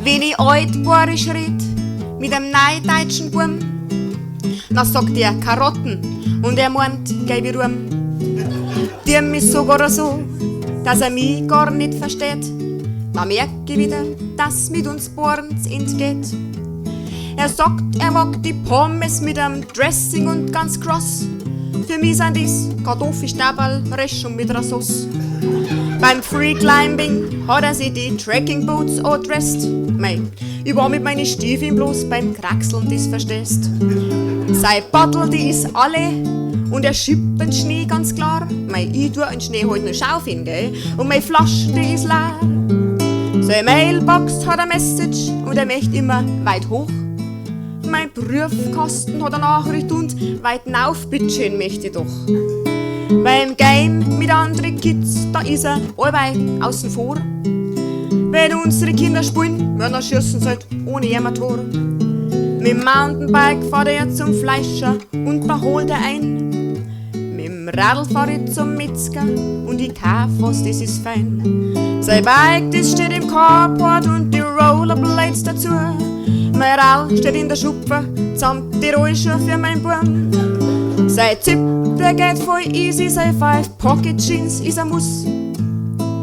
Wenn ich altborisch red, mit einem neudeutschen Burm, dann sagt er Karotten und er meint gelbe Ruhm. Dem ist sogar so, dass er mich gar nicht versteht. Da merke ich wieder, dass mit uns Borns entgeht. Er sagt, er mag die Pommes mit einem Dressing und ganz kross. Für mich sind das Kartoffelstaberl, Resch und mit Sauce. Beim Free Climbing hat er sich die Trekking Boots angedresst. Mei, ich war mit meinen Stiefeln bloß beim Kraxeln, das verstehst. Sein Battel, die ist alle und er schippt den Schnee ganz klar. Mei, ich tu den Schnee halt noch schaufeln, gell, und meine Flasche, die ist leer. Seine Mailbox hat eine Message und er möchte immer weit hoch. Mein Briefkasten hat eine Nachricht und weit nauf, bitteschön, möchte ich doch. Beim Game mit anderen Kids, da ist er allweil außen vor. Wenn unsere Kinder spielen, dann schießen sie halt ohne jemand Tor. Mit dem Mountainbike fährt er zum Fleischer und da holt er ein. Mit dem Radl fahr ich zum Metzger und ich kauf was, das ist fein. Sein Bike, das steht im Carport und die Rollerblades dazu. Mein Radl steht in der Schuppe, samt die Rollschuhe für mein Burm. Sein Zip, der geht voll easy, sein 5 Pocket Jeans ist ein Muss.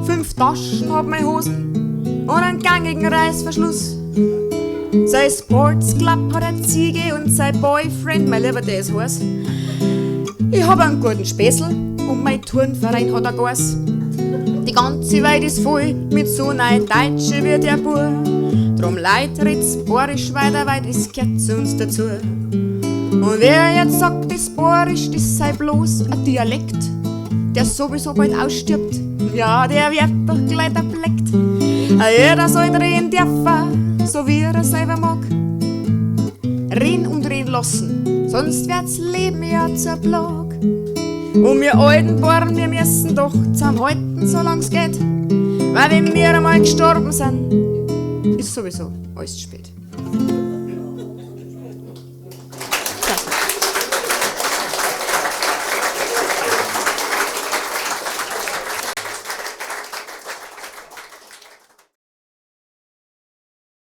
5 Taschen hat meine Hosen und einen gangigen Reißverschluss. Sein Sportsclub hat eine Ziege und sein Boyfriend, mein Lieber, der ist heiß. Ich hab einen guten Späßl und mein Turnverein hat ein Gas. Die ganze Welt ist voll mit so neuen Deutschen wie der Bur. Drum leid red's Borisch weiter, weil das gehört zu uns dazu. Und wer jetzt sagt, das Borisch, das sei bloß ein Dialekt, der sowieso bald ausstirbt, ja, der wird doch gleich erbleckt. Jeder soll drehen dürfen, so wie er selber mag. Reden und reden lassen, sonst wird's Leben ja zur Plag. Und wir alten Born, wir müssen doch zusammenhalten, solang's geht. Weil wenn wir einmal gestorben sind, ist sowieso alles zu spät.